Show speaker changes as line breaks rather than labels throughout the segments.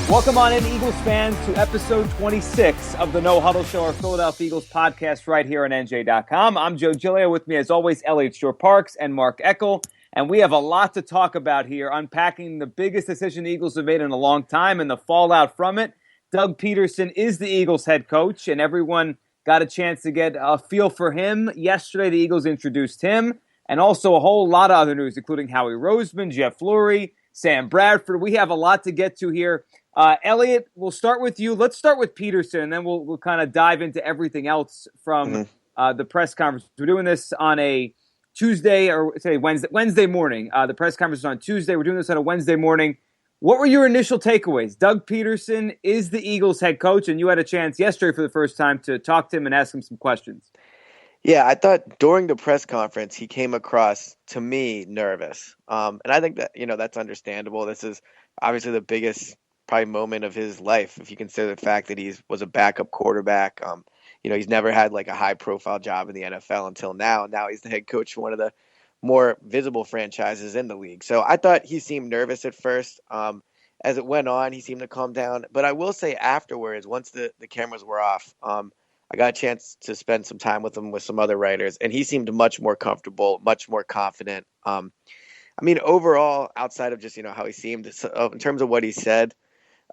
Welcome on in, Eagles fans, to episode 26 of the No-Huddle Show, our Philadelphia Eagles podcast right here on NJ.com. I'm Joe Giglio. With me, as always, Elliot Shore-Parks and Mark Eckel. And we have a lot to talk about here, unpacking the biggest decision the Eagles have made in a long time and the fallout from it. Doug Pederson is the Eagles head coach, and everyone got a chance to get a feel for him. Yesterday, the Eagles introduced him, and also a whole lot of other news, including Howie Roseman, Jeff Lurie, Sam Bradford. We have a lot to get to here. Elliot, we'll start with you. Let's start with Pederson, and then we'll kind of dive into everything else from the press conference. We're doing this on a Tuesday, or say Wednesday morning. The press conference is on Tuesday. We're doing this on a Wednesday morning. What were your initial takeaways? Doug Pederson is the Eagles head coach, and you had a chance yesterday for the first time to talk to him and ask him some questions.
Yeah, I thought during the press conference he came across, to me, nervous. And I think that, that's understandable. This is obviously the biggest probably moment of his life, if you consider the fact that he was a backup quarterback. He's never had like a high profile job in the NFL until now. Now he's the head coach for one of the more visible franchises in the league. So I thought he seemed nervous at first. As it went on, he seemed to calm down. But I will say afterwards, once the cameras were off, I got a chance to spend some time with him with some other writers, and he seemed much more comfortable, much more confident. Overall, outside of just, how he seemed, in terms of what he said,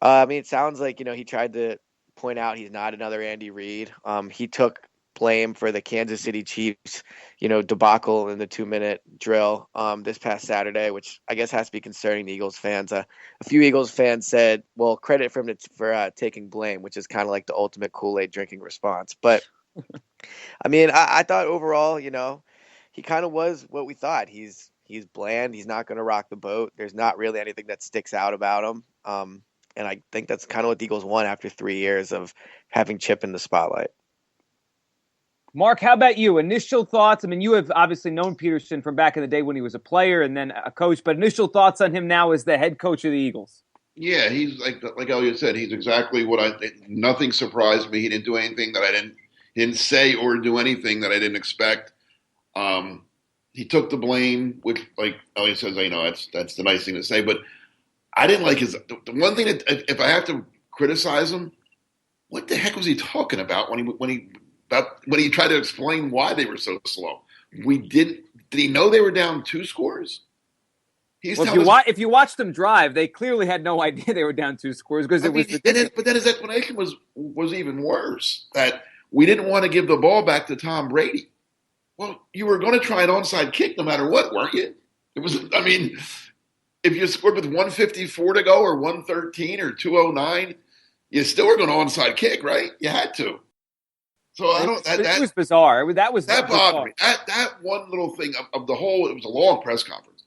it sounds like, he tried to point out he's not another Andy Reid. He took blame for the Kansas City Chiefs, debacle in the 2-minute drill this past Saturday, which I guess has to be concerning to Eagles fans. A few Eagles fans said, well, credit for him for taking blame, which is kind of like the ultimate Kool-Aid drinking response. But, I thought overall, he kind of was what we thought. He's bland. He's not going to rock the boat. There's not really anything that sticks out about him. And I think that's kind of what the Eagles want after 3 years of having Chip in the spotlight.
Mark, how about you? Initial thoughts? You have obviously known Pederson from back in the day when he was a player and then a coach, but initial thoughts on him now as the head coach of the Eagles?
Yeah, he's like Elliot said, he's exactly what I think. Nothing surprised me. He didn't do anything that I didn't say or do anything that I didn't expect. He took the blame, which, like Elliot says, that's the nice thing to say, but I didn't like the one thing that, if I have to criticize him, what the heck was he talking about when he tried to explain why they were so slow? Did he know they were down 2 scores?
If you watch them drive, they clearly had no idea they were down 2 scores because
But then his explanation was even worse, that we didn't want to give the ball back to Tom Brady. Well, you were going to try an onside kick no matter what, weren't you? If you scored with 154 to go or 113 or 209, you still were going to onside kick, right? You had to. So
it was bizarre. That
bothered me. That one little thing of the whole, it was a long press conference.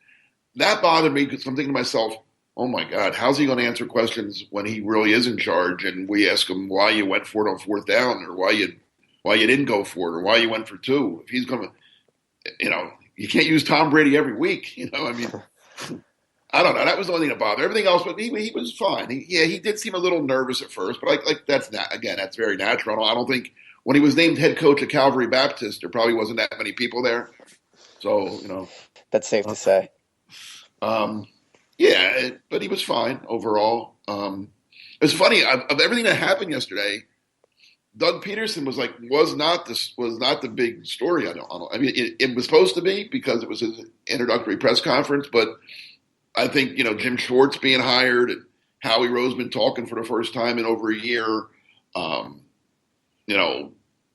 That bothered me because I'm thinking to myself, oh my God, how's he going to answer questions when he really is in charge? And we ask him why you went for it on 4th down, or why you didn't go for it, or why you went for 2. If he's going to, you can't use Tom Brady every week. I don't know. That was the only thing that bothered. Everything else, but he was fine. He did seem a little nervous at first, but that's very natural. I don't think when he was named head coach at Calvary Baptist, there probably wasn't that many people there. So
that's safe to say.
But he was fine overall. It's funny, of everything that happened yesterday, Doug Pederson was not the big story. It was supposed to be because it was his introductory press conference, but I think, Jim Schwartz being hired and Howie Roseman talking for the first time in over a year,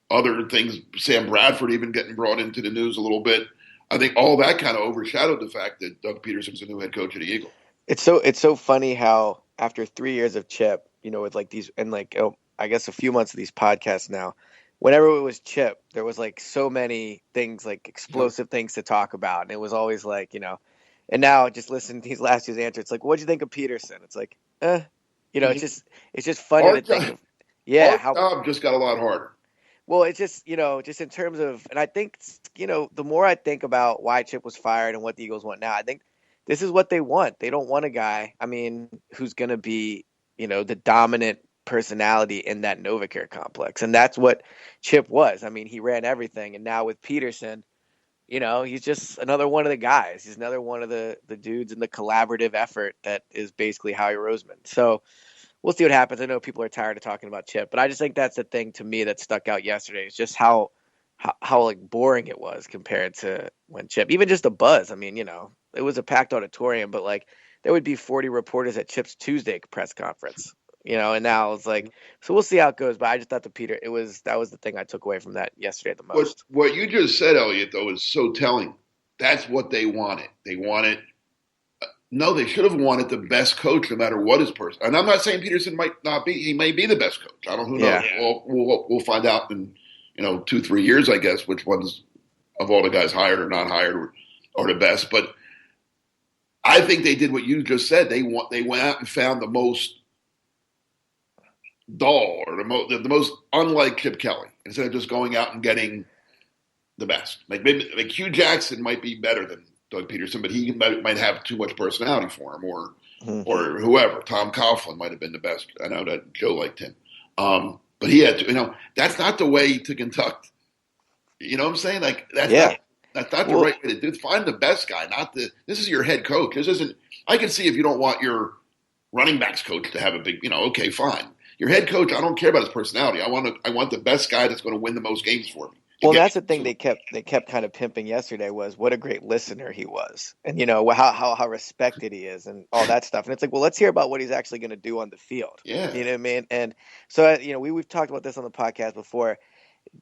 other things, Sam Bradford even getting brought into the news a little bit. I think all that kind of overshadowed the fact that Doug Pederson's the new head coach of the Eagles.
It's so funny how after 3 years of Chip, with these, and I guess a few months of these podcasts now, whenever it was Chip, there was so many thjust explosive things to talk about. And it was always and now just listen to these last year's answer. It's what'd you think of Pederson? It's it's just funny to think of. Yeah.
Our job just got a lot harder.
Well, it's just in terms of, and I think, the more I think about why Chip was fired and what the Eagles want now, I think this is what they want. They don't want a guy, who's going to be, the dominant personality in that Novacare complex. And that's what Chip was. He ran everything. And now with Pederson, he's just another one of the guys. He's another one of the dudes in the collaborative effort that is basically Howie Roseman. So we'll see what happens. I know people are tired of talking about Chip, but I just think that's the thing to me that stuck out yesterday is just how like boring it was compared to when Chip, even just the buzz. I mean, it was a packed auditorium, but like there would be 40 reporters at Chip's Tuesday press conference, and now it's like, so we'll see how it goes. But I just thought that was the thing I took away from that yesterday the most.
What you just said, Elliot, though, is so telling. That's what they wanted. They wanted. No, they should have wanted the best coach, no matter what his person. And I'm not saying Pederson might not be. He may be the best coach. I don't know. Who knows?
Yeah.
We'll find out in 2-3 years, I guess, which ones of all the guys hired or not hired are the best. But I think they did what you just said. They went out and found the most dull or the most unlike Chip Kelly instead of just going out and getting the best. Like Hugh Jackson might be better than Doug Pederson, but he might have too much personality for him, or whoever. Tom Coughlin might have been the best. I know that Joe liked him, but he had to. That's not the way to conduct. You know what I'm saying? Like that's not the right way to do it. Find the best guy, this is your head coach. This isn't. I can see if you don't want your running backs coach to have a big. Okay, fine. Your head coach, I don't care about his personality. I want the best guy that's going to win the most games for me.
Well, that's the thing they kept kind of pimping yesterday was what a great listener he was, and how respected he is, and all that stuff. And it's like, well, let's hear about what he's actually going to do on the field.
Yeah,
you know what I mean. And so we've talked about this on the podcast before.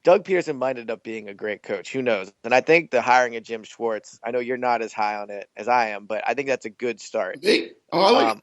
Doug Pederson might end up being a great coach. Who knows? And I think the hiring of Jim Schwartz. I know you're not as high on it as I am, but I think that's a good start.
I like it.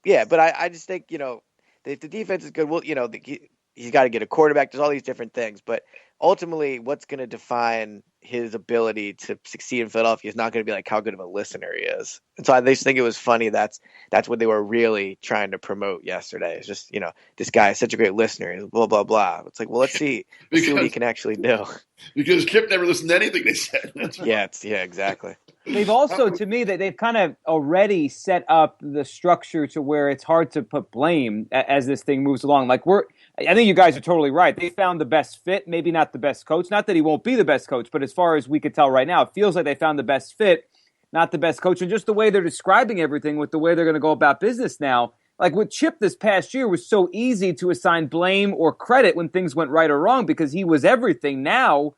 Yeah, but I just think if the defense is good, well, he's got to get a quarterback. There's all these different things, but ultimately, what's going to define his ability to succeed in Philadelphia is not going to be like how good of a listener he is. And so I just think it was funny. That's what they were really trying to promote yesterday. It's just, this guy is such a great listener. He's blah, blah, blah. It's like, well, let's see what he can actually do.
Because Chip never listened to anything they said. That's right.
Yeah, exactly.
They've also, to me, they've kind of already set up the structure to where it's hard to put blame as this thing moves along. Like I think you guys are totally right. They found the best fit, maybe not the best coach. Not that he won't be the best coach, but as far as we could tell right now, it feels like they found the best fit, not the best coach. And just the way they're describing everything with the way they're going to go about business now. Like with Chip this past year was so easy to assign blame or credit when things went right or wrong because he was everything. Now,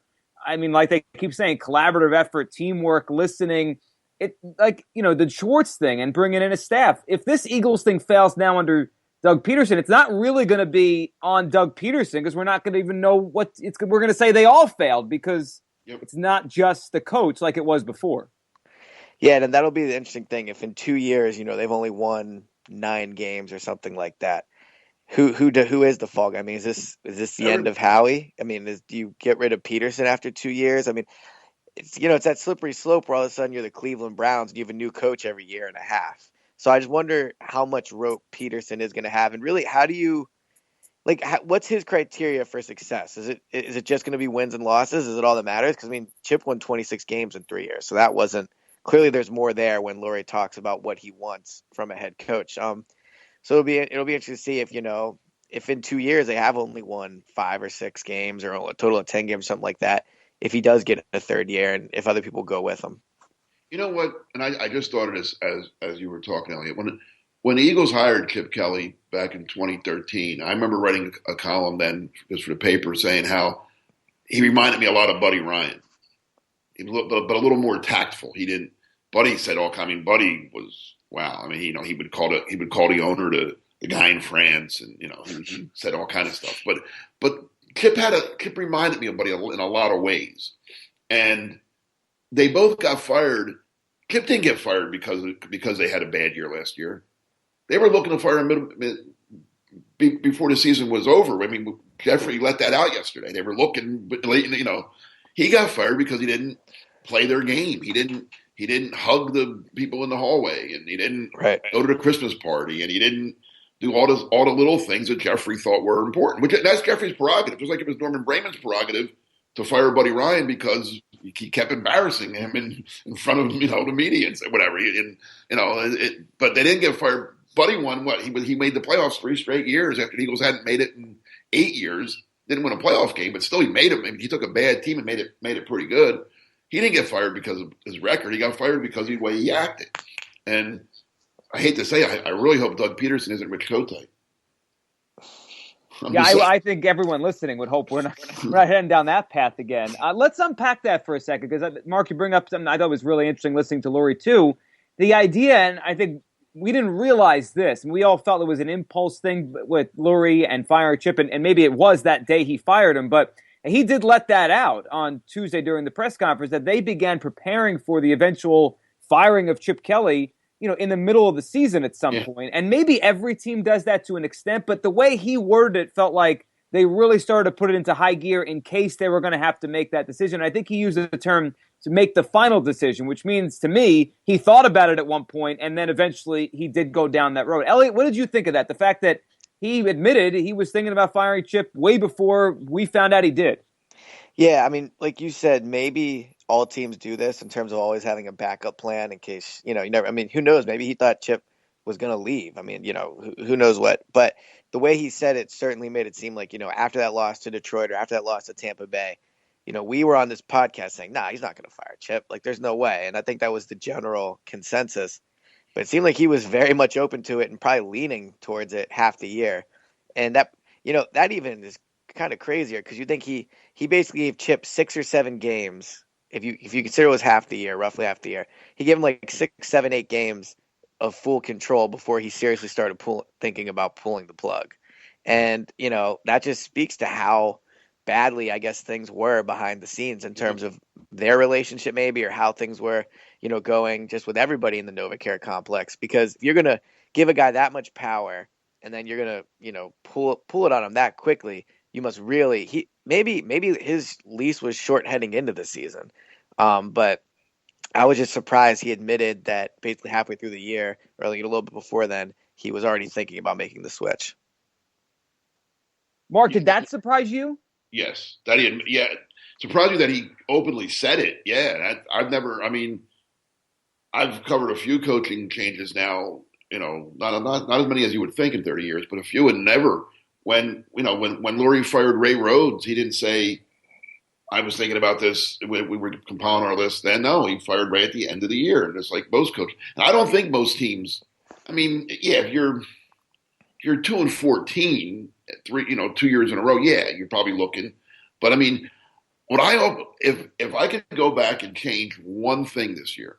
I mean, like they keep saying, collaborative effort, teamwork, listening. It the Schwartz thing and bringing in a staff. If this Eagles thing fails now under Doug Pederson, it's not really going to be on Doug Pederson because we're not going to even know what it's. We're going to say they all failed because it's not just the coach like it was before.
Yeah, and that'll be the interesting thing. If in 2 years, they've only won 9 games or something like that, who is the fall guy? I mean, is this the end of Howie? I mean, do you get rid of Pederson after 2 years? I mean, it's it's that slippery slope where all of a sudden you're the Cleveland Browns and you have a new coach every year and a half. So I just wonder how much rope Pederson is going to have, and really, how do you what's his criteria for success? Is it just going to be wins and losses? Is it all that matters? Because I mean, Chip won 26 games in 3 years, so that wasn't clearly. There's more there when Lurie talks about what he wants from a head coach. So it'll be interesting to see if in 2 years they have only won 5 or 6 games or a total of 10 games, something like that. If he does get a third year, and if other people go with him.
You know what? And I just thought of this as you were talking, Elliot. When the Eagles hired Chip Kelly back in 2013, I remember writing a column then just for the paper saying how he reminded me a lot of Buddy Ryan. He was but a little more tactful. He didn't. Buddy said all. I mean, Buddy was wow. I mean, he would call the owner to the guy in France, and he said all kind of stuff. But Chip reminded me of Buddy in a lot of ways, and they both got fired. Chip didn't get fired because they had a bad year last year. They were looking to fire him before the season was over. I mean, Jeffrey let that out yesterday. They were looking, but he got fired because he didn't play their game. He didn't hug the people in the hallway, and he didn't go to the Christmas party, and he didn't do all the little things that Jeffrey thought were important. That's Jeffrey's prerogative. Just like it was Norman Brayman's prerogative to fire Buddy Ryan because he kept embarrassing him in front of the media and whatever. But they didn't get fired. Buddy won what? He made the playoffs 3 straight years after the Eagles hadn't made it in 8 years. Didn't win a playoff game, but still he made it. I mean, he took a bad team and made it pretty good. He didn't get fired because of his record. He got fired because of the way he acted. And I hate to say, I really hope Doug Pederson isn't Rich Kotite.
Yeah, I think everyone listening would hope we're not heading down that path again. Let's unpack that for a second, because Mark, you bring up something I thought was really interesting listening to Lurie too. The idea, and I think we didn't realize this, and we all felt it was an impulse thing with Lurie and firing Chip, and maybe it was that day he fired him, but he did let that out on Tuesday during the press conference that they began preparing for the eventual firing of Chip Kelly, in the middle of the season at some point. And maybe every team does that to an extent, but the way he worded it felt like they really started to put it into high gear in case they were going to have to make that decision. I think he used the term to make the final decision, which means to me, he thought about it at one point, and then eventually he did go down that road. Elliot, what did you think of that? The fact that he admitted he was thinking about firing Chip way before we found out he did.
Yeah, I mean, like you said, maybe all teams do this in terms of always having a backup plan in case, you never, I mean, who knows? Maybe he thought Chip was going to leave. I mean, who knows what? But the way he said it certainly made it seem like, after that loss to Detroit or after that loss to Tampa Bay, we were on this podcast saying, nah, he's not going to fire Chip. Like, there's no way. And I think that was the general consensus. But it seemed like he was very much open to it and probably leaning towards it half the year. And that, that even is kind of crazier because you think he basically gave Chip 6 or 7 games. If you consider it was half the year, roughly half the year, he gave him like 6, 7, 8 games of full control before he seriously started thinking about pulling the plug. And, that just speaks to how badly, I guess, things were behind the scenes in terms of their relationship maybe, or how things were, going just with everybody in the NovaCare complex. Because if you're going to give a guy that much power and then you're going to, pull it on him that quickly, you must really, maybe his lease was short heading into the season. But I was just surprised he admitted that basically halfway through the year, or like a little bit before then, he was already thinking about making the switch.
Mark, did that surprise you?
Yes, surprised me that he openly said it. Yeah, I've covered a few coaching changes now. Not as many as you would think in 30 years, but a few, and never. When Lurie fired Ray Rhodes, he didn't say, I was thinking about this. We were compiling our list then. No, he fired Ray at the end of the year, just like most coaches. And I don't think most teams. I mean, yeah, if you're 2-14, 2 years in a row, yeah, you're probably looking. But I mean, if I could go back and change one thing this year,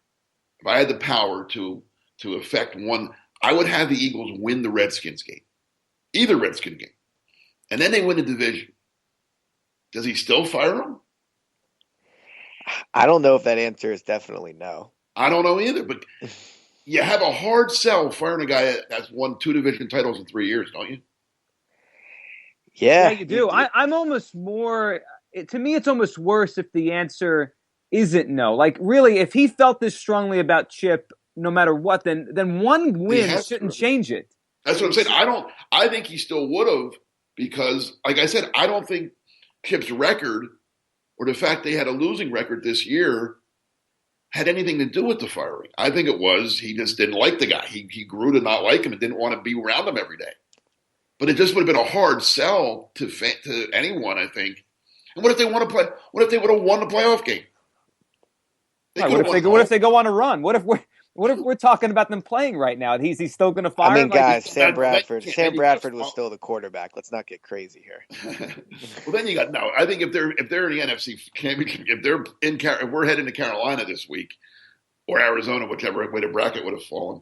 if I had the power to affect one, I would have the Eagles win the Redskins game, either Redskin game, and then they win the division. Does he still fire him?
I don't know if that answer is definitely no.
I don't know either, but you have a hard sell firing a guy that's won 2 division titles in 3 years, don't you?
Yeah,
you do. I'm almost more, to me, it's almost worse if the answer isn't no. Like, really, if he felt this strongly about Chip, no matter what, then one win shouldn't change it.
That's what I'm saying. I think he still would have, because, like I said, I don't think Chip's record or the fact they had a losing record this year had anything to do with the firing. I think it was he just didn't like the guy. He grew to not like him and didn't want to be around him every day. But it just would have been a hard sell to anyone, I think. And what if they want to play? What if they would have won the playoff game?
What
if they go on a run? What if we're talking about them playing right now? He's still going to fire?
I mean, guys, Sam Bradford was still the quarterback. Let's not get crazy here.
Well, then you got no. I think if they're in the NFC Championship, if we're heading to Carolina this week or Arizona, whichever way the bracket would have fallen.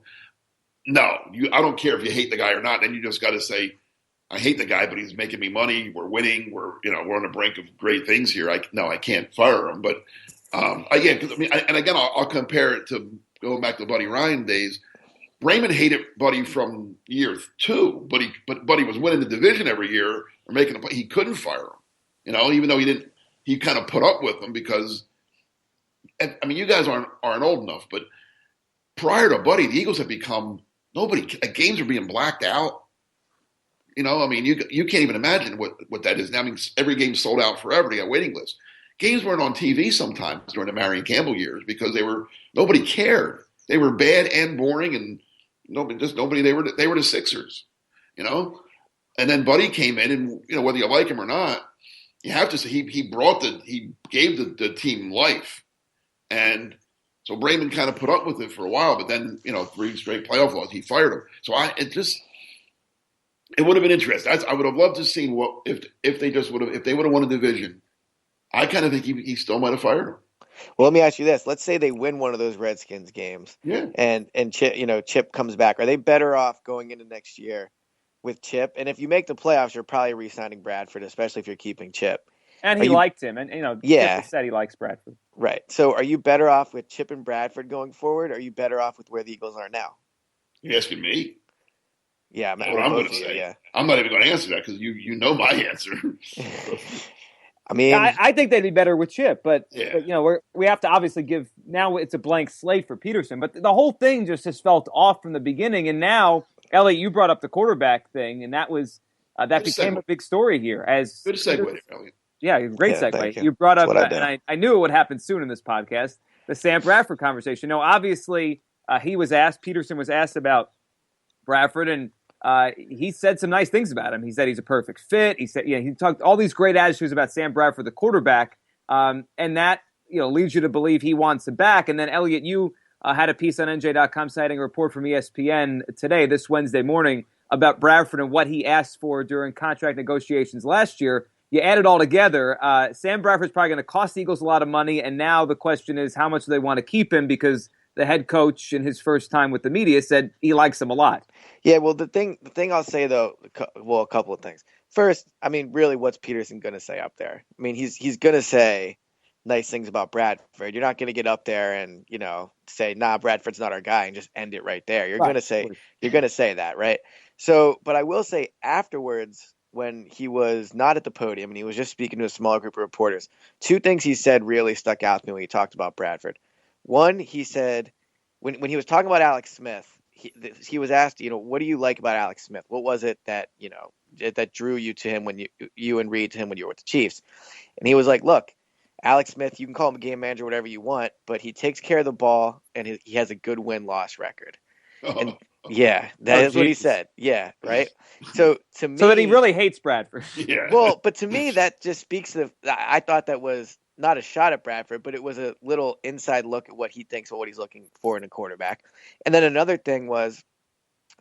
No, I don't care if you hate the guy or not. Then you just got to say, I hate the guy, but he's making me money. We're winning. We're on the brink of great things here. I can't fire him. But again, and again, I'll compare it to going back to Buddy Ryan days. Raymond hated Buddy from year 2, but Buddy was winning the division every year or making a. He couldn't fire him, even though he didn't. He kind of put up with him because, I mean, you guys aren't old enough, but prior to Buddy, the Eagles had become games are being blacked out. I mean, you can't even imagine what that is now. I mean, every game sold out forever. They got waiting lists. Games weren't on TV sometimes during the Marion Campbell years because nobody cared. They were bad and boring, and nobody. They were the Sixers, And then Buddy came in, and whether you like him or not, you have to say he gave the team life, and so Brayman kind of put up with it for a while, but then 3 straight playoff losses, he fired him. So It would have been interesting. I would have loved to see what if they just would have if they would have won a division. I kind of think he still might have fired him.
Well, let me ask you this. Let's say they win one of those Redskins games
Yeah,
and Chip comes back. Are they better off going into next year with Chip? And if you make the playoffs, you're probably re-signing Bradford, especially if you're keeping Chip.
And
Are
he
you
liked him. And, Chip
Yeah,
has said he likes Bradford.
right. So are you better off with Chip and Bradford going forward? Or are you better off with where the Eagles are now?
you're asking me.
Yeah,
That's what
well,
I'm
both
going to
of you,
say.
yeah.
I'm not even going to answer that because you know my answer.
I
Yeah,
mean,
I think they'd be better with Chip, but
Yeah,
we have to obviously give now it's a blank slate for Peterson, but the whole thing just has felt off from the beginning. And now, Elliot, you brought up the quarterback thing, and that was that
good
became
segue.
a big story here. As
Good segue there, Elliot.
Yeah, great
yeah, thank
segue.
you.
You brought
That's
up,
what I
and
do.
I knew it would happen soon in this podcast. The Sam Bradford conversation. No, obviously Peterson was asked about Bradford, and he said some nice things about him. He said he's a perfect fit. He said, he talked all these great attitudes about Sam Bradford, the quarterback, and that leads you to believe he wants him back. And then Elliot, you had a piece on NJ.com citing a report from ESPN today, this Wednesday morning, about Bradford and what he asked for during contract negotiations last year. You add it all together, Sam Bradford's probably going to cost the Eagles a lot of money, and now the question is how much do they want to keep him because the head coach in his first time with the media said he likes him a lot.
Yeah, well, the thing I'll say though, a couple of things. First, I mean, really, what's Peterson going to say up there? I mean, he's going to say nice things about Bradford. You're not going to get up there and say, "Nah, Bradford's not our guy," and just end it right there. You're
Right.
going to say that, right? So, but I will say afterwards, when he was not at the podium and he was just speaking to a small group of reporters, two things he said really stuck out to me when he talked about Bradford. One, he said when he was talking about Alex Smith, he was asked, what do you like about Alex Smith? What was it that that drew you to him when you and Reed to him when you were with the Chiefs? And he was like, look, Alex Smith, you can call him a game manager, whatever you want, but he takes care of the ball and he has a good win-loss record. And yeah, that is what he said. Yeah, right. So to me,
So that he really hates Bradford.
Yeah.
well, but to me, that just speaks to. I thought that was not a shot at Bradford, but it was a little inside look at what he thinks or what he's looking for in a quarterback. And then another thing was,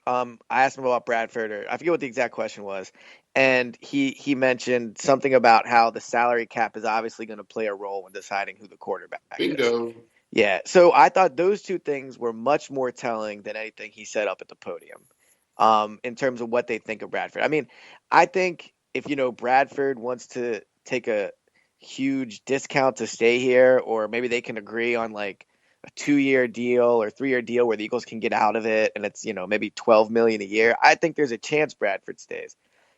I asked him about Bradford, or I forget what the exact question was, and he mentioned something about how the salary cap is obviously going to play a role when deciding who the quarterback is.
Bingo.
Yeah, so I thought those two things were much more telling than anything he said up at the podium, in terms of what they think of Bradford. I mean, I think if Bradford wants to take a huge discount to stay here, or maybe they can agree on like a 2-year deal or 3-year deal where the Eagles can get out of it, and it's maybe $12 million a year. I think there's a chance Bradford stays.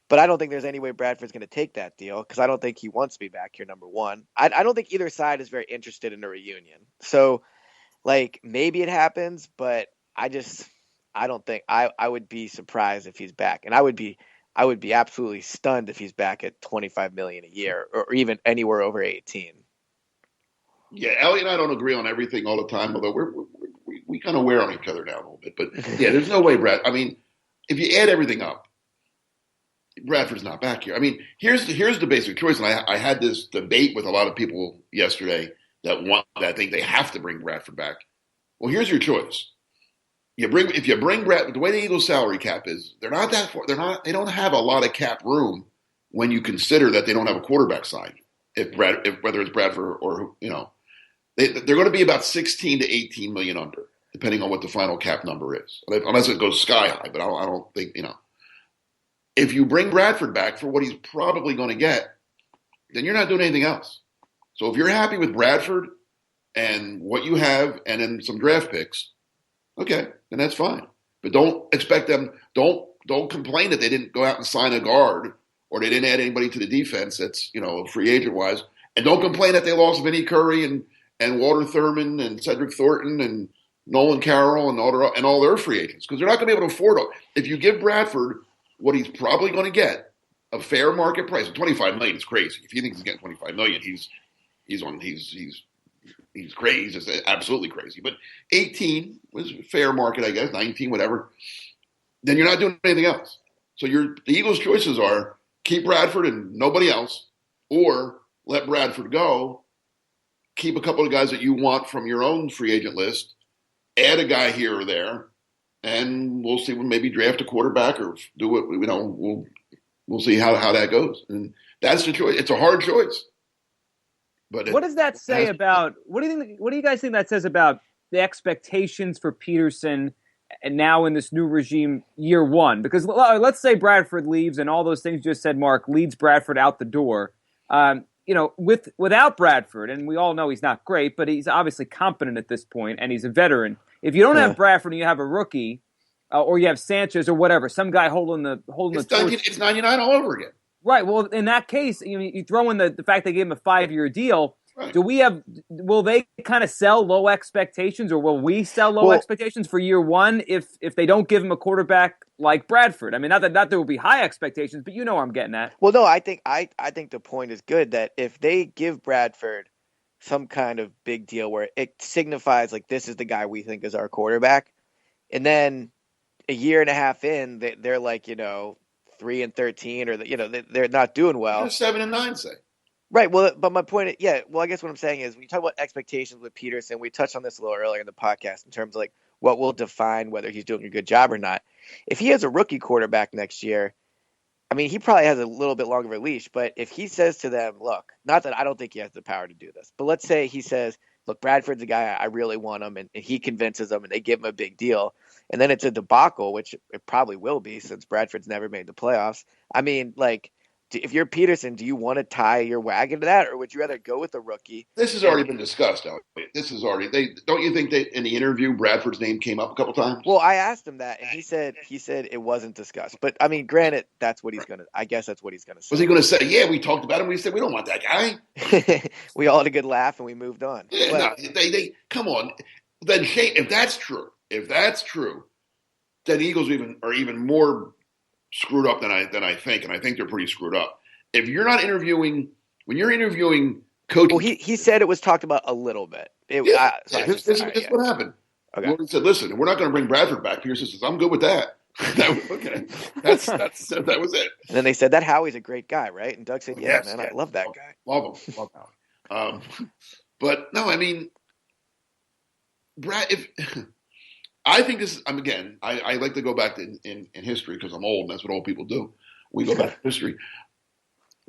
But I don't think there's any way Bradford's going to take that deal because I don't think he wants to be back here, number one. I don't think either side is very interested in a reunion. So, like, maybe it happens, but I don't think I would be surprised if he's back. And I would be absolutely stunned if he's back at $25 million a year or even anywhere over 18.
Yeah, Ellie and I don't agree on everything all the time, although we kind of wear on each other now a little bit. But yeah, there's no way, Brad. I mean, if you add everything up, Bradford's not back here. I mean, here's the basic choice, and I had this debate with a lot of people yesterday that think they have to bring Bradford back. Well, here's your choice. If you bring Brad, the way the Eagles' salary cap is, they're not that far. They don't have a lot of cap room when you consider that they don't have a quarterback signed. Whether it's Bradford or they're going to be about 16 to 18 million under, depending on what the final cap number is, unless it goes sky high. But I don't think if you bring Bradford back for what he's probably going to get, then you're not doing anything else. So if you're happy with Bradford and what you have, and then some draft picks, okay, then that's fine. But don't expect them. Don't complain that they didn't go out and sign a guard or they didn't add anybody to the defense that's free agent wise, and don't complain that they lost Vinnie Curry and Walter Thurman and Cedric Thornton and Nolan Carroll and all their free agents, because they're not going to be able to afford it. If you give Bradford what he's probably going to get, a fair market price, $25 million is crazy. If he thinks he's getting $25 million, he's crazy. He's just absolutely crazy. But 18 was fair market, I guess, 19, whatever. Then you're not doing anything else. So the Eagles' choices are keep Bradford and nobody else, or let Bradford go, keep a couple of guys that you want from your own free agent list, add a guy here or there, and we'll see. We'll maybe draft a quarterback or do it. We'll see how that goes. And that's the choice. It's a hard choice. But
what does that say about what do you think? What do you guys think that says about the expectations for Pederson and now in this new regime year one? Because let's say Bradford leaves and all those things you just said, Mark, leads Bradford out the door. Without Bradford, and we all know he's not great, but he's obviously competent at this point, and he's a veteran. If you don't have Bradford and you have a rookie, or you have Sanchez or whatever, some guy holding the torch.
It's 99 all over again.
Right. Well, in that case, you throw in the fact they gave him a 5-year deal. Right. Will they kind of sell low expectations, or will we sell low expectations for year one if they don't give him a quarterback like Bradford? I mean, not that there will be high expectations, but you know where I'm getting at.
Well, no, I think the point is good that if they give Bradford some kind of big deal where it signifies like this is the guy we think is our quarterback, and then a year and a half in, they're like 3-13, or they're not doing well.
7-9, say.
Right. Well, but my point, I guess what I'm saying is when you talk about expectations with Pederson, we touched on this a little earlier in the podcast in terms of like what will define whether he's doing a good job or not. If he has a rookie quarterback next year, I mean, he probably has a little bit longer of a leash, but if he says to them, look, not that I don't think he has the power to do this, but let's say he says, look, Bradford's a guy, I really want him, and he convinces them and they give him a big deal, and then it's a debacle, which it probably will be since Bradford's never made the playoffs. I mean, like, if you're Pederson, do you want to tie your wagon to that, or would you rather go with a rookie?
This has already been discussed, Elliot. This is already don't you think that in the interview Bradford's name came up a couple times?
Well, I asked him that, and he said it wasn't discussed. But I mean, granted, that's what he's gonna. I guess that's what he's gonna say.
Was he going to say, "Yeah, we talked about him. We said we don't want that guy."
We all had a good laugh and we moved on.
Yeah, but, no, they come on. Then if that's true, then Eagles are even more screwed up than I think, and I think they're pretty screwed up. If you're not interviewing, when you're interviewing coaches,
well, he said it was talked about a little bit.
This is what happened. Okay. Lurie said, "Listen, we're not going to bring Bradford back." Pederson says, "I'm good with that." Okay, that was it.
And then they said that Howie's a great guy, right? And Doug said, "Yeah, yes, man, I love that guy.
Love him, but no, I mean, Brad. I think this is, again, I like to go back to in history because I'm old and that's what old people do. We go back to history.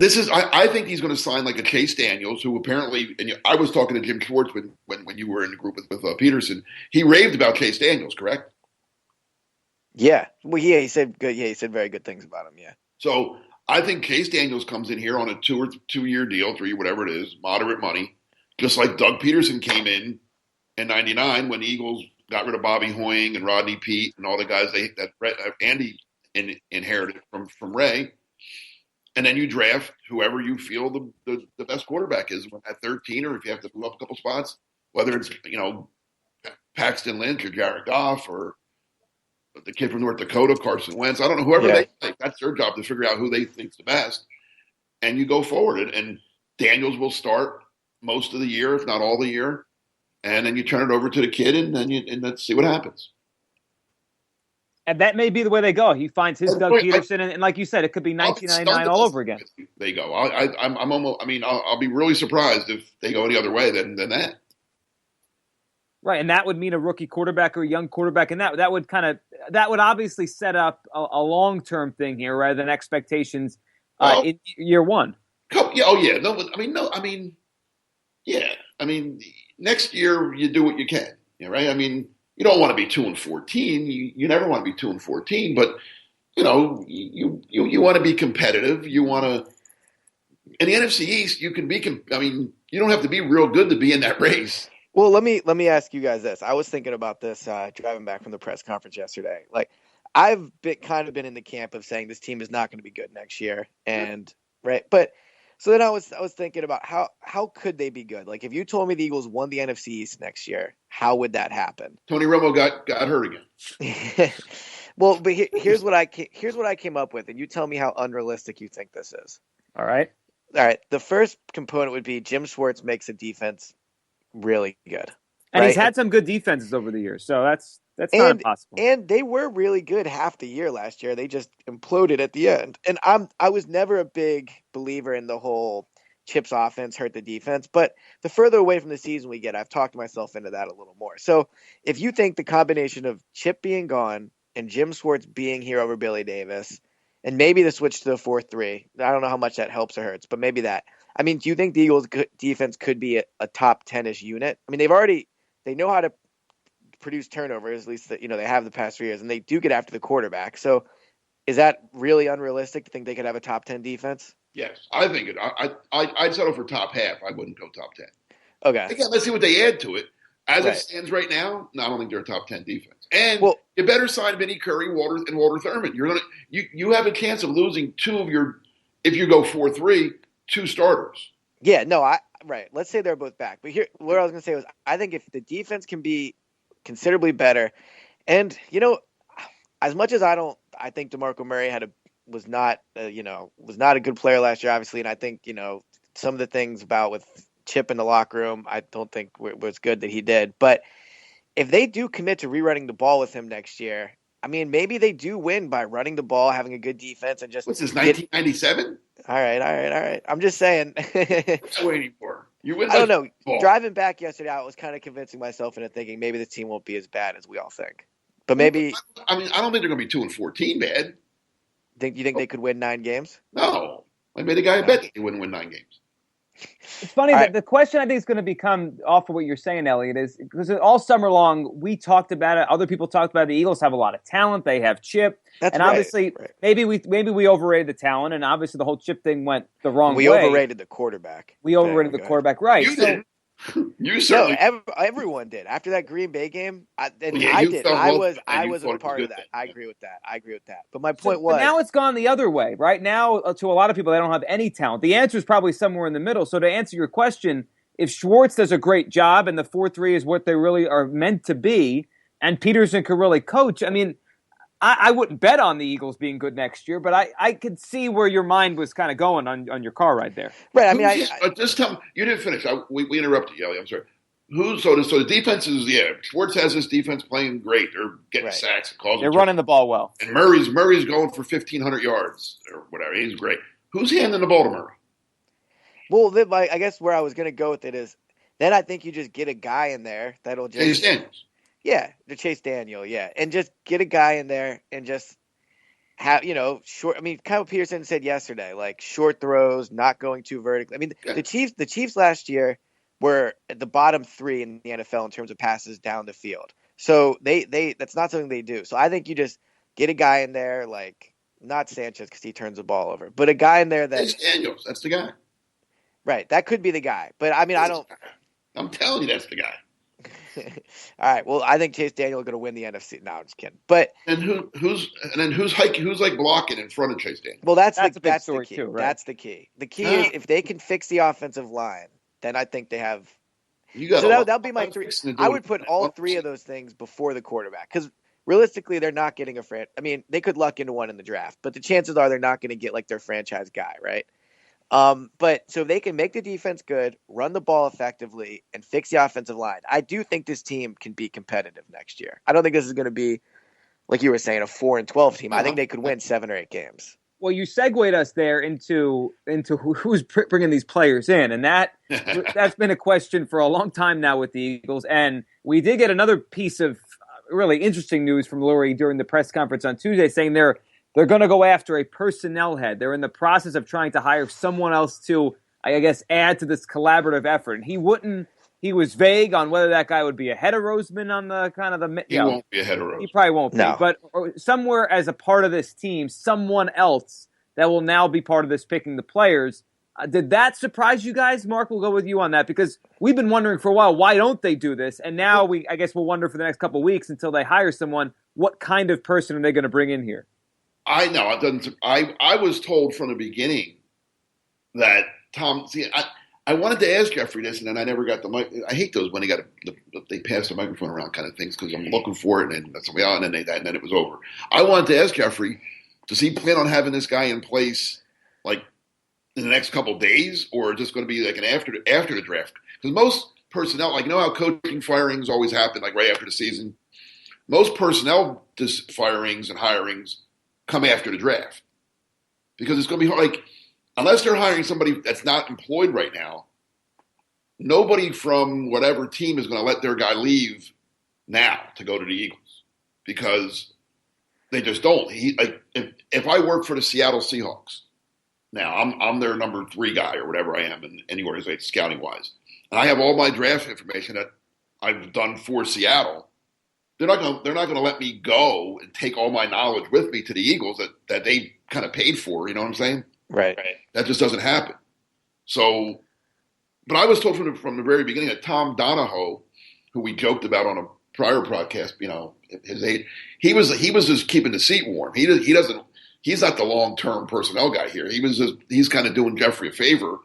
I think he's going to sign like a Chase Daniels, who apparently, and I was talking to Jim Schwartz when you were in the group with Pederson. He raved about Chase Daniels, correct?
Yeah. Well, yeah, he said good. Yeah, he said very good things about him. Yeah.
So I think Chase Daniels comes in here on a 2-year deal, 3, whatever it is, moderate money, just like Doug Pederson came in '99 when the Eagles got rid of Bobby Hoying and Rodney Peete and all the guys that Andy inherited from Ray. And then you draft whoever you feel the best quarterback is at 13, or if you have to move up a couple spots, whether it's Paxton Lynch or Jared Goff or the kid from North Dakota, Carson Wentz. I don't know, whoever they think. That's their job to figure out who they think's the best. And you go forward. And Daniels will start most of the year, if not all the year. And then you turn it over to the kid, and then let's see what happens.
And that may be the way they go. He finds his Doug Pederson, and like you said, it could be 1999 all over again.
They go. I'm almost. I mean, I'll be really surprised if they go any other way than that.
Right, and that would mean a rookie quarterback or a young quarterback, and that would obviously set up a long-term thing here rather than expectations in year one.
Next year you do what you can, right? I mean, you don't want to be 2-14. You never want to be 2-14, but you want to be competitive. You want to. In the NFC East, you can be. You don't have to be real good to be in that race.
Well, let me ask you guys this. I was thinking about this driving back from the press conference yesterday. Like, I've been in the camp of saying this team is not going to be good next year, and right. But so then I was thinking about how could they be good? Like, if you told me the Eagles won the NFC East next year, how would that happen?
Tony Romo got hurt again.
Well, but here's what I came up with, and you tell me how unrealistic you think this is.
All right.
The first component would be Jim Schwartz makes a defense really good.
And he's had some good defenses over the years, so that's not impossible.
And they were really good half the year last year. They just imploded at the end. And I was never a big believer in the whole Chip's offense hurt the defense. But the further away from the season we get, I've talked myself into that a little more. So if you think the combination of Chip being gone and Jim Schwartz being here over Billy Davis, and maybe the switch to the 4-3, I don't know how much that helps or hurts, but maybe that. I mean, do you think the Eagles' defense could be a top 10-ish unit? I mean, they know how to produce turnovers, at least they have the past 3 years, and they do get after the quarterback. So is that really unrealistic to think they could have a top 10 defense?
Yes, I think it. I'd settle for top half. I wouldn't go top 10.
Okay.
Again, let's see what they add to it. As
Right.
it stands right now, no, I don't think they're a top 10 defense. And
Well,
you better sign Vinny Curry, Walter Thurman. You have a chance of losing 2 of your, if you go 4-3, 2 starters.
yeah, no, right. Let's say they're both back. But here, what I was going to say was, I think if the defense can be considerably better, and as much as I think DeMarco Murray was not a good player last year, obviously, and I think some of the things about with Chip in the locker room, I don't think was good that he did. But if they do commit to rerunning the ball with him next year, I mean, maybe they do win by running the ball, having a good defense, and just
what's this 1997?
All right. I'm just saying.
What's that waiting for? You win.
I don't know.
Ball.
Driving back yesterday, I was kind of convincing myself into thinking maybe the team won't be as bad as we all think. But maybe.
I mean, I don't think they're going to be 2-14 bad.
You think they could win 9 games?
No, I made a guy bet that they wouldn't win 9 games.
It's funny that the question I think is going to become off of what you're saying, Elliot, is because all summer long we talked about it. Other people talked about it. The Eagles have a lot of talent. They have Chip,
That's
and
right,
obviously
right.
maybe we overrated the talent, and obviously the whole Chip thing went the wrong way.
We overrated the quarterback.
We overrated the quarterback, right?
You did. You certainly.
No, everyone did. After that Green Bay game, I did.
felt
I
well,
was a part of that.
then.
I agree with that. But my point was,
but now it's gone the other way. Right now, to a lot of people, they don't have any talent. The answer is probably somewhere in the middle. So to answer your question, if Schwartz does a great job and the 4-3 is what they really are meant to be, and Pederson could really coach, I mean, I wouldn't bet on the Eagles being good next year, but I could see where your mind was kind of going on your car right there.
Right. I mean,
just tell me, you didn't finish. We interrupted you, Ellie. I'm sorry. So the defense is Schwartz has this defense playing great. They're getting sacks and calls.
They're running the ball well.
And Murray's going for 1,500 yards or whatever. He's great. Who's handing the ball to Murray?
Well, I guess where I was going to go with it is, then I think you just get a guy in there that'll just
Chase Daniels.
Yeah, to Chase Daniel, yeah, and just get a guy in there and just have short. I mean, Kyle Peterson said yesterday, like short throws, not going too vertically. I mean, the Chiefs last year were at the bottom 3 in the NFL in terms of passes down the field. So they that's not something they do. So I think you just get a guy in there, like not Sanchez because he turns the ball over, but a guy in there that
Chase Daniels. That's the guy.
Right, that could be the guy. But I mean, I don't.
I'm telling you, that's the guy.
All right. Well, I think Chase Daniel is going to win the NFC. No, I'm just kidding. But
who's like blocking in front of Chase Daniel?
Well, that's
a big
the
story
key.
too, right?
That's the key. The key is if they can fix the offensive line, then I think they have.
So
that'll be my 3. I would put all 3 of those things before the quarterback because realistically, they're not getting I mean, they could luck into one in the draft, but the chances are they're not going to get like their franchise guy, right? But so if they can make the defense good, run the ball effectively, and fix the offensive line, I do think this team can be competitive next year. I don't think this is going to be, like you were saying, a 4-12 team. I think they could win 7 or 8 games.
Well, you segued us there into who's bringing these players in, and that's been a question for a long time now with the Eagles. And we did get another piece of really interesting news from Lurie during the press conference on Tuesday, saying they're going to go after a personnel head. They're in the process of trying to hire someone else to, I guess, add to this collaborative effort. And he was vague on whether that guy would be ahead of Roseman on the kind of the.
He won't be ahead of Roseman.
He probably won't
be.
But somewhere as a part of this team, someone else that will now be part of this picking the players. Did that surprise you guys? Mark, we'll go with you on that because we've been wondering for a while, why don't they do this? And now I guess we'll wonder for the next couple of weeks until they hire someone, what kind of person are they going to bring in here?
I know it doesn't. I was told from the beginning that Tom. See, I wanted to ask Jeffrey this, and then I never got the mic. I hate those when they pass the microphone around kind of things because I'm looking for it, and that's and then it was over. I wanted to ask Jeffrey, does he plan on having this guy in place like in the next couple of days, or just going to be like an after the draft? Because most personnel, like how coaching firings always happen like right after the season. Most personnel firings and hirings come after the draft because it's going to be hard. Like unless they're hiring somebody that's not employed right now, nobody from whatever team is going to let their guy leave now to go to the Eagles because they just don't. If I work for the Seattle Seahawks, now I'm their number 3 guy or whatever I am in any organization scouting wise, and I have all my draft information that I've done for Seattle. They're not going to let me go and take all my knowledge with me to the Eagles that they kind of paid for. You know what I'm saying?
Right.
That just doesn't happen. So, but I was told from the very beginning that Tom Donahoe, who we joked about on a prior broadcast, his age, he was just keeping the seat warm. He's not the long-term personnel guy here. He's kind of doing Jeffrey a favor,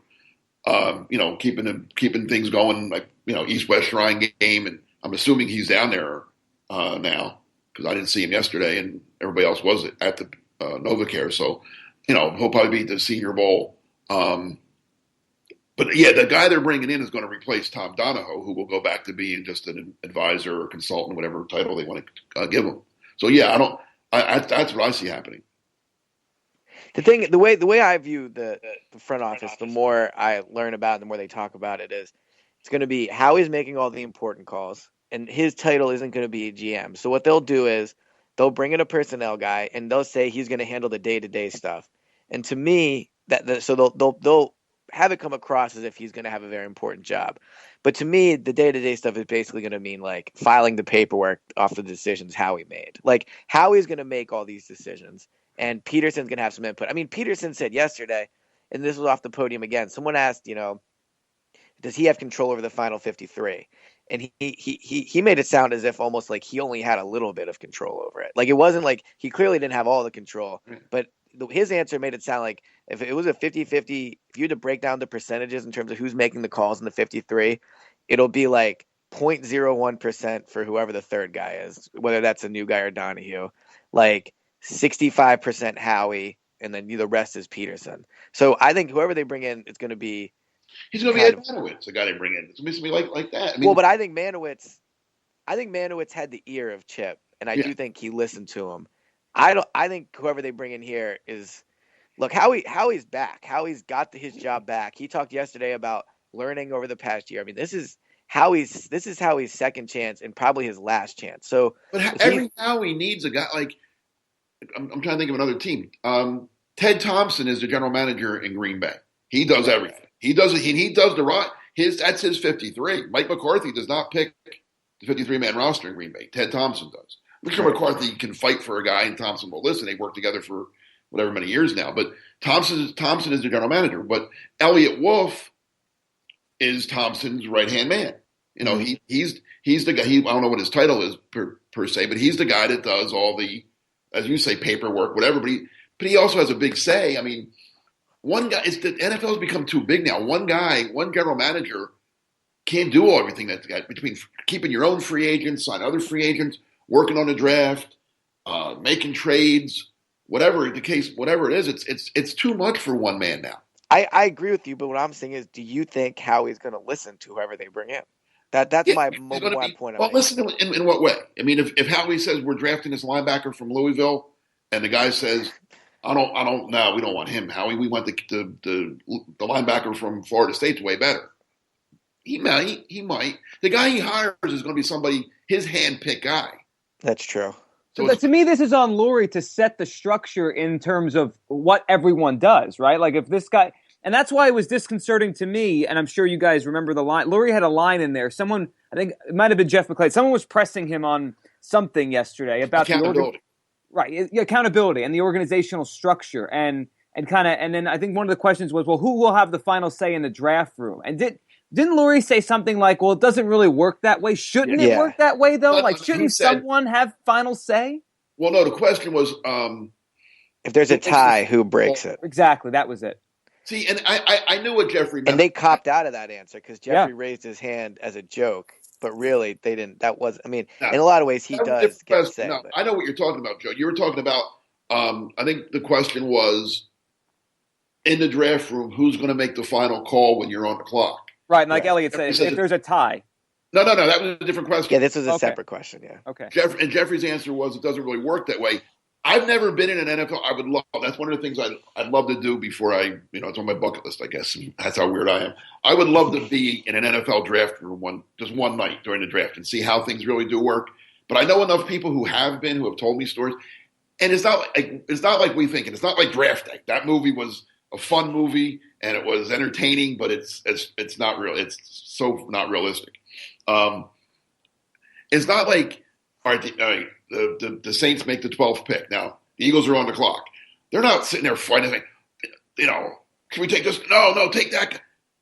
keeping things going, like, East-West Shrine game. And I'm assuming he's down there now because I didn't see him yesterday and everybody else was at the NovaCare. So, he'll probably be at the Senior Bowl. But yeah, the guy they're bringing in is going to replace Tom Donahoe, who will go back to being just an advisor or consultant, whatever title they want to give him. So yeah, that's what I see happening.
The way I view the front office, the more I learn about it, the more they talk about it, is it's going to be Howie's making all the important calls, and his title isn't going to be GM. So what they'll do is they'll bring in a personnel guy, and they'll say he's going to handle the day-to-day stuff. And to me, so they'll have it come across as if he's going to have a very important job. But to me, the day-to-day stuff is basically going to mean like filing the paperwork off the decisions Howie made. Like Howie's going to make all these decisions, and Pederson's going to have some input. I mean, Pederson said yesterday, and this was off the podium again, someone asked, does he have control over the final 53? And he made it sound as if almost like he only had a little bit of control over it. Like it wasn't like he clearly didn't have all the control, but his answer made it sound like if it was a 50-50, if you had to break down the percentages in terms of who's making the calls in the 53, it'll be like 0.01% for whoever the third guy is, whether that's a new guy or Donahue, like 65% Howie, and then the rest is Pederson. So I think whoever they bring in, it's going to be.
He's going to be Ed Manowitz, the guy they bring in. It's going to be like that. I mean,
well, but I think Manowitz had the ear of Chip, and I do think he listened to him. I think whoever they bring in here is, look, Howie's back. Howie's got his job back. He talked yesterday about learning over the past year. I mean, this is Howie's second chance and probably his last chance. So,
but every Howie needs a guy like. I'm trying to think of another team. Ted Thompson is the general manager in Green Bay. He does everything. He does it. He does the right. That's his 53. Mike McCarthy does not pick the 53-man roster in Green Bay. Ted Thompson does. I'm sure McCarthy can fight for a guy, and Thompson will listen. They worked together for whatever many years now. But Thompson is the general manager. But Elliot Wolf is Thompson's right-hand man. He's the guy. I don't know what his title is per se, but he's the guy that does all the, as you say, paperwork, whatever. But he also has a big say. I mean, one guy. The NFL's become too big now. One general manager can't do everything that's got between keeping your own free agents, sign other free agents, working on the draft, making trades, whatever the case, whatever it is. It's too much for one man now.
I agree with you, but what I'm saying is, do you think Howie's going to listen to whoever they bring in? That's my point.
Well, listen in what way? I mean, if Howie says we're drafting this linebacker from Louisville, and the guy says, I don't know, we don't want him, Howie. We want the linebacker from Florida State's way better. He might. The guy he hires is going to be somebody, his hand-picked guy.
That's true.
So to me, this is on Lurie to set the structure in terms of what everyone does, right? Like if this guy, and that's why it was disconcerting to me, and I'm sure you guys remember the line. Lurie had a line in there. Someone, I think it might have been Jeff McClay. Someone was pressing him on something yesterday about
accountability.
Accountability and the organizational structure, and then I think one of the questions was, well, who will have the final say in the draft room? And didn't Lurie say something like, well, it doesn't really work that way? Shouldn't it work that way, though? Like, shouldn't someone have final say?
Well, no, the question was...
if there's a tie, who breaks it?
Exactly, that was it.
See, and I knew what Jeffrey meant.
And they copped out of that answer because Jeffrey raised his hand as a joke, but really they didn't. That was, I mean, in a lot of ways he does get say.
No, I know what you're talking about, Joe. You were talking about, I think the question was, in the draft room, who's going to make the final call when you're on the clock?
Right, and like Elliot said, if there's a tie.
No, that was a different question.
Yeah, this was a separate question, yeah.
Okay.
Jeffrey's answer was it doesn't really work that way. I've never been in an NFL. I would love. That's one of the things I'd love to do before it's on my bucket list. I guess that's how weird I am. I would love to be in an NFL draft for just one night during the draft and see how things really do work. But I know enough people who have told me stories, and it's not like we think. And it's not like Draft Day. That movie was a fun movie and it was entertaining, but it's not real. It's so not realistic. It's not like all right. The Saints make the 12th pick. Now, the Eagles are on the clock. They're not sitting there fighting, can we take this? No, take that guy.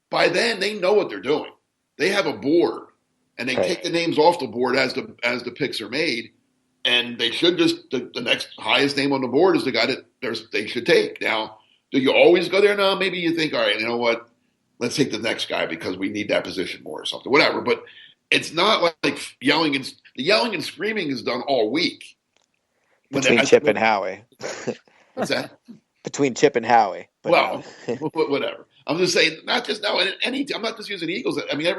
By then, they know what they're doing. They have a board, and they take the names off the board as the picks are made, and they should just the next highest name on the board is the guy that they should take. Now, do you always go there? No, maybe you think, all right, you know what? Let's take the next guy because we need that position more or something, whatever. But it's not like yelling and screaming is done all week.
Between Chip and Howie.
What's that?
Between Chip and Howie.
Well, whatever. I'm just saying, not just now. I'm not just using Eagles. I mean,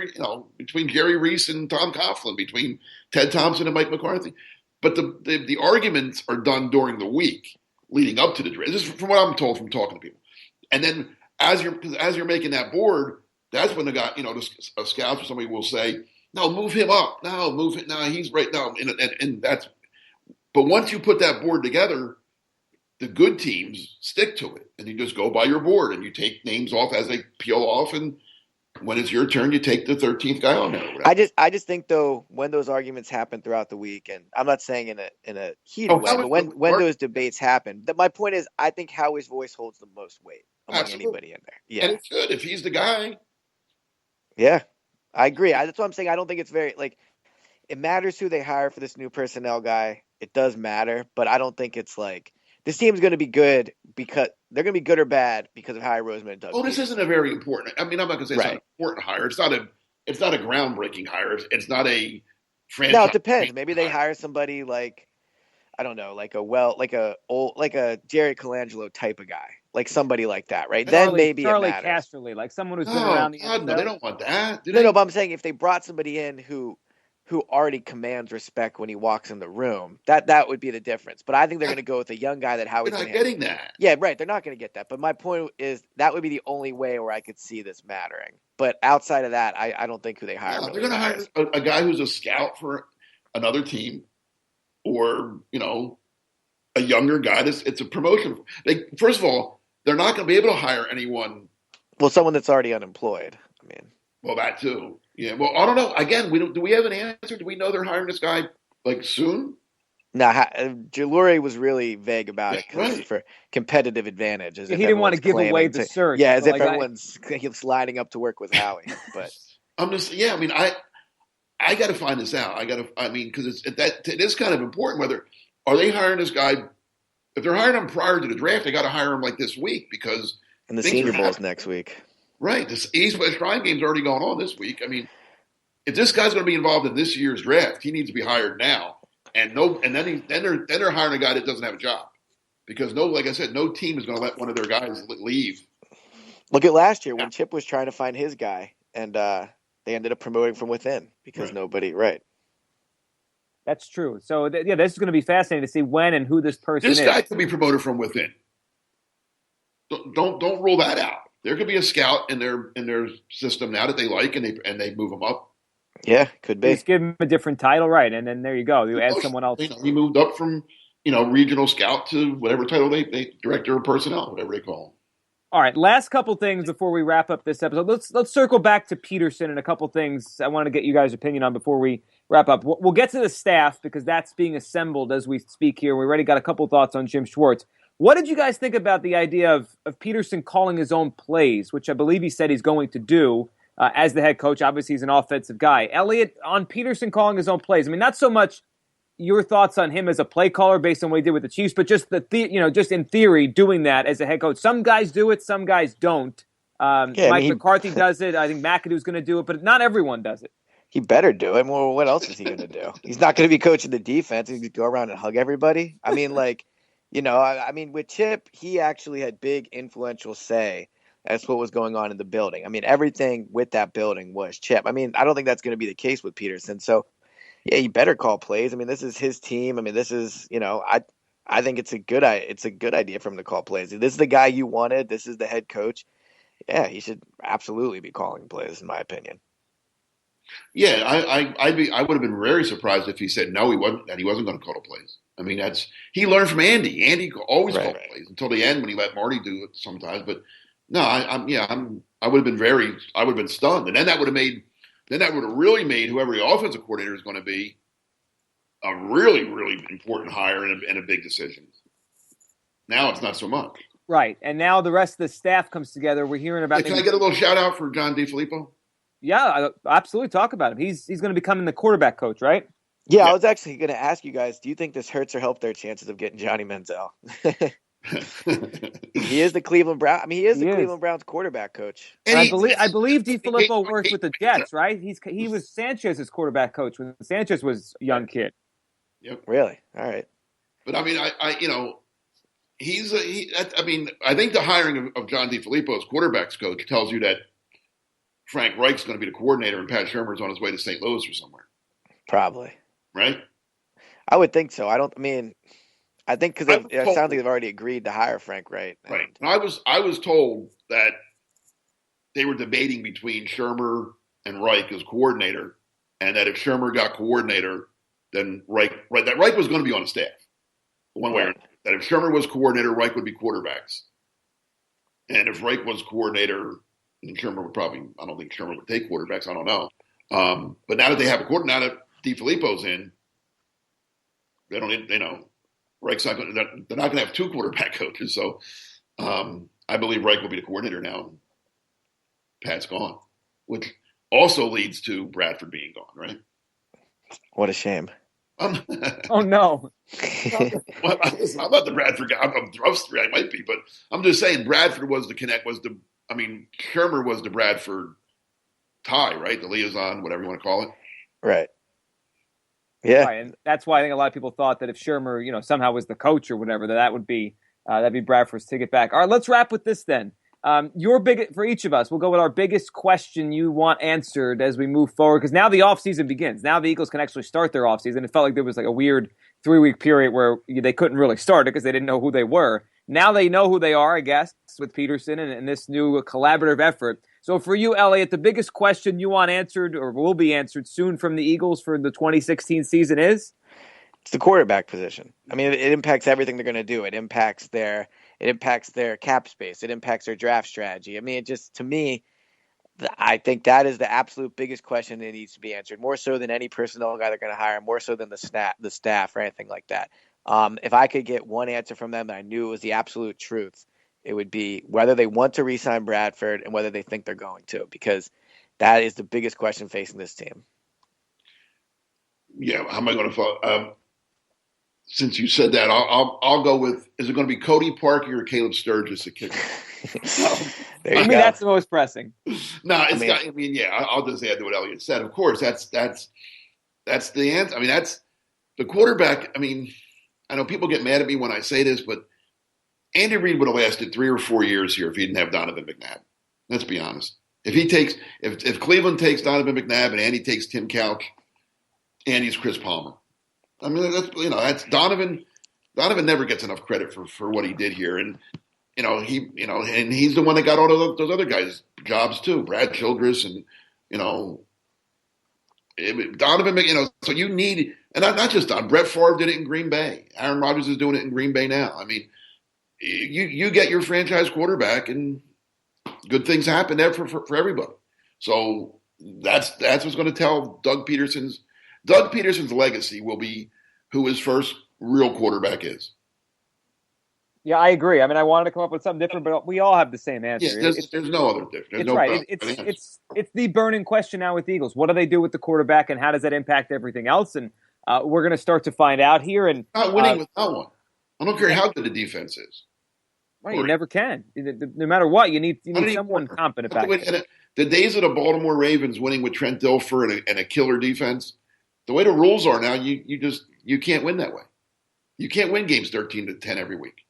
between Jerry Reese and Tom Coughlin, between Ted Thompson and Mike McCarthy. But the arguments are done during the week leading up to the draft. This is from what I'm told from talking to people. And then as you're making that board, that's when the scouts or somebody will say, no, move him up. No, move it. No, he's right now. And that's. But once you put that board together, the good teams stick to it, and you just go by your board, and you take names off as they peel off, and when it's your turn, you take the 13th guy on there.
I just think though, when those arguments happen throughout the week, and I'm not saying in a heated way, but when those debates happen, my point is, I think Howie's voice holds the most weight among anybody in there. Yeah,
and it should if he's the guy.
Yeah. I agree. That's what I'm saying. I don't think it's it matters who they hire for this new personnel guy. It does matter, but I don't think it's like this team's going to be good because they're going to be good or bad because of Howie Roseman and Doug Pederson.
This isn't a very important. I mean, I'm not going to say it's not an important hire. It's not a groundbreaking hire. It's not a franchise.
No, it depends. Maybe they hire somebody like, I don't know, like a Jerry Colangelo type of guy. Like somebody like that, right? Then maybe
Charlie
it matters.
Casterly, like someone who's been around the NFL.
No, they don't want that.
No, but I'm saying if they brought somebody in who already commands respect when he walks in the room, that would be the difference. But I think they're going to go with a young guy that Howie's
not getting that.
Yeah, right. They're not going to get that. But my point is that would be the only way where I could see this mattering. But outside of that, I don't think who they hire.
They're going to hire a guy who's a scout for another team, or a younger guy. It's a promotion. First of all, they're not going to be able to hire anyone.
Well, someone that's already unemployed.
Well, that too. Yeah. Well, I don't know. Again, do we have an answer? Do we know they're hiring this guy soon?
No, Lurie was really vague about it for competitive advantage. He
didn't want to give away the search.
Yeah, as if everyone's lining up to work with Howie. But
I'm just I got to find this out. Because it is kind of important. Whether are they hiring this guy? If they're hiring him prior to the draft, they got to hire him this week because
the Senior Bowl is next week.
Right. This East-West Shrine game's already going on this week. If this guy's going to be involved in this year's draft, he needs to be hired now. And then they're hiring a guy that doesn't have a job because like I said, no team is going to let one of their guys leave.
Look at last year when Chip was trying to find his guy, and they ended up promoting from within because nobody. Right.
That's true. So this is going to be fascinating to see when and who this person is.
This guy could be promoted from within. Don't rule that out. There could be a scout in their system now that they like, and they move him up.
Yeah, could be.
Just give him a different title, right? And then there you go. You add someone else.
He moved up from regional scout to whatever title they director of personnel, whatever they call him.
All right, last couple things before we wrap up this episode. Let's circle back to Pederson and a couple things I want to get you guys' opinion on before we wrap up. We'll get to the staff because that's being assembled as we speak here. We already got a couple thoughts on Jim Schwartz. What did you guys think about the idea of Pederson calling his own plays, which I believe he said he's going to do as the head coach? Obviously, he's an offensive guy. Elliot, on Pederson calling his own plays, not so much your thoughts on him as a play caller based on what he did with the Chiefs, but just just in theory, doing that as a head coach. Some guys do it, some guys don't. Mike McCarthy does it. I think McAdoo's going to do it, but not everyone does it.
He better do it. Well, what else is he going to do? He's not going to be coaching the defense. He's going to go around and hug everybody. With Chip, he actually had big influential say as to what was going on in the building. Everything with that building was Chip. I don't think that's going to be the case with Pederson. So, yeah, he better call plays. This is his team. This is, I I think it's a good idea for him to call plays. This is the guy you wanted. This is the head coach. Yeah, he should absolutely be calling plays, in my opinion.
Yeah, I would have been very surprised if he said no, he wasn't going to call the plays. I mean, he learned from Andy. Andy always called plays until the end when he let Marty do it sometimes. But no, I would have been stunned, and then that would have really made whoever the offensive coordinator is going to be a really, really important hire and a big decision. Now it's not so much.
Right, and now the rest of the staff comes together. We're hearing about.
Can I get a little shout out for John DeFilippo?
Yeah, absolutely. Talk about him. He's going to be becoming the quarterback coach, right?
Yeah, I was actually going to ask you guys, do you think this hurts or helps their chances of getting Johnny Manziel? He is the Cleveland Browns. I mean, he is the Cleveland Browns quarterback coach.
And I believe DeFilippo worked with the Jets, right? He was Sanchez's quarterback coach when Sanchez was a young kid.
Yep.
Really? All right.
But I mean, I think the hiring of John DeFilippo as quarterbacks coach tells you that Frank Reich's going to be the coordinator and Pat Shurmur's on his way to St. Louis or somewhere.
Probably.
Right?
I would think so. I think because it sounds like they've already agreed to hire Frank Reich.
Right. And I was told that they were debating between Shurmur and Reich as coordinator, and that if Shurmur got coordinator, then Reich was going to be on the staff. One way or another. That if Shurmur was coordinator, Reich would be quarterbacks. And if Reich was coordinator, then Shurmur would I don't think Shurmur would take quarterbacks. I don't know. But now that they have a coordinator, now that DeFilippo's in, Reich's they're not going to have two quarterback coaches. So I believe Reich will be the coordinator now. Pat's gone, which also leads to Bradford being gone, right?
What a shame.
Oh, no.
I'm not the Bradford guy. I'm Australia, I might be, but I'm just saying Bradford was Shurmur was the Bradford tie, right? The liaison, whatever you want to call it.
Right. Yeah.
Right, and that's why I think a lot of people thought that if Shurmur, somehow was the coach or whatever, that'd be Bradford's ticket back. All right, let's wrap with this then. For each of us, we'll go with our biggest question you want answered as we move forward, because now the offseason begins. Now the Eagles can actually start their offseason. It felt like there was like a weird 3-week period where they couldn't really start it because they didn't know who they were. Now they know who they are, I guess, with Pederson and this new collaborative effort. So for you, Elliot, the biggest question you want answered or will be answered soon from the Eagles for the 2016 season is?
It's the quarterback position. I mean, it impacts everything they're going to do. It impacts their cap space. It impacts their draft strategy. I mean, I think that is the absolute biggest question that needs to be answered, more so than any personnel guy they're going to hire, more so than the staff or anything like that. If I could get one answer from them that I knew was the absolute truth, it would be whether they want to re-sign Bradford and whether they think they're going to, because that is the biggest question facing this team.
Yeah, how am I going to follow? Since you said that, I'll go with, is it going to be Cody Parkey or Caleb Sturgis at kicker?
That's the most pressing.
No, I'll just add to what Elliot said. Of course, that's the answer. I mean, that's the quarterback. I mean, I know people get mad at me when I say this, but Andy Reid would have lasted 3 or 4 years here if he didn't have Donovan McNabb. Let's be honest. If Cleveland takes Donovan McNabb and Andy takes Tim Couch, Andy's Chris Palmer. I mean, that's Donovan. Donovan never gets enough credit for what he did here, and and he's the one that got all of those other guys jobs too, Brad Childress, and Donovan. So you need, and not just Don. Brett Favre did it in Green Bay. Aaron Rodgers is doing it in Green Bay now. I mean, you get your franchise quarterback, and good things happen there for everybody. So that's what's going to tell Doug Pederson's legacy will be who his first real quarterback is.
Yeah, I agree. I mean, I wanted to come up with something different, but we all have the same answer.
Yeah, there's no other difference.
It's the burning question now with the Eagles. What do they do with the quarterback, and how does that impact everything else? And we're going to start to find out here. And
not winning without one. I don't care how good the defense is.
Right, you never can. No matter what, you need someone competent back there.
The days of the Baltimore Ravens winning with Trent Dilfer and a killer defense, the way the rules are now, you can't win that way. You can't win games 13-10 every week.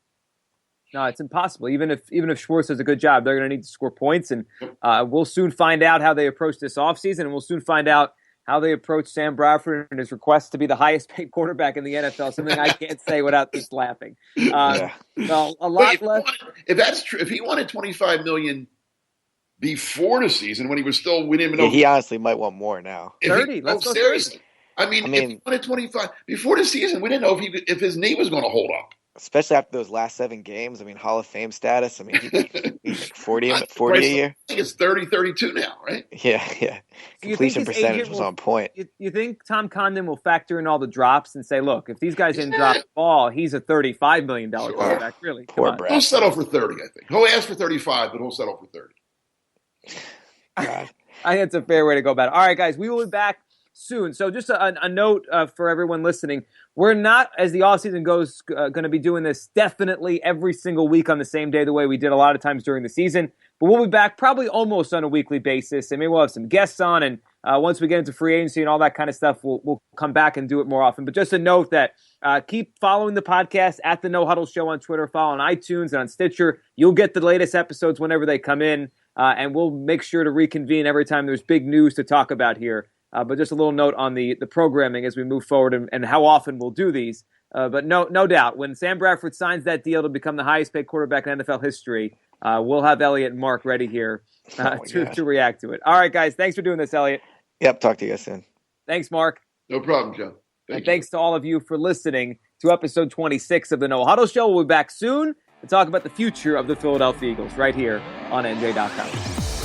No, it's impossible. Even if Schwartz does a good job, they're going to need to score points, and we'll soon find out how they approach this offseason, and we'll soon find out how they approached Sam Bradford and his request to be the highest paid quarterback in the NFL, something I can't say without just laughing. Well, a lot less.
If that's true, if he wanted $25 million before the season when he was still winning,
he honestly might want more now.
30. Let's go
seriously.
30.
I mean, if he wanted 25 before the season, we didn't know if his knee was going to hold up.
Especially after those last 7 games. I mean, Hall of Fame status. I mean, he's like 40 a year.
I think it's 30, 32 now, right?
Yeah. Completion percentage was on point.
You think Tom Condon will factor in all the drops and say, look, if these guys didn't drop the ball, he's a $35 million quarterback, really.
Poor Brad.
He'll settle for 30, I think. He'll ask for 35, but he'll settle for 30.
God. I think it's a fair way to go about it. All right, guys, we will be back soon. So just a note for everyone listening. We're not, as the offseason goes, going to be doing this definitely every single week on the same day the way we did a lot of times during the season. But we'll be back probably almost on a weekly basis. And maybe we'll have some guests on. And once we get into free agency and all that kind of stuff, we'll come back and do it more often. But just a note that keep following the podcast at the No-Huddle Show on Twitter. Follow on iTunes and on Stitcher. You'll get the latest episodes whenever they come in. And we'll make sure to reconvene every time there's big news to talk about here. But just a little note on the programming as we move forward and how often we'll do these. But no doubt, when Sam Bradford signs that deal to become the highest paid quarterback in NFL history, we'll have Elliot and Mark ready here to react to it. All right, guys. Thanks for doing this, Elliot.
Yep. Talk to you guys soon.
Thanks, Mark.
No problem, Joe.
Thanks to all of you for listening to episode 26 of the No-Huddle Show. We'll be back soon to talk about the future of the Philadelphia Eagles right here on NJ.com.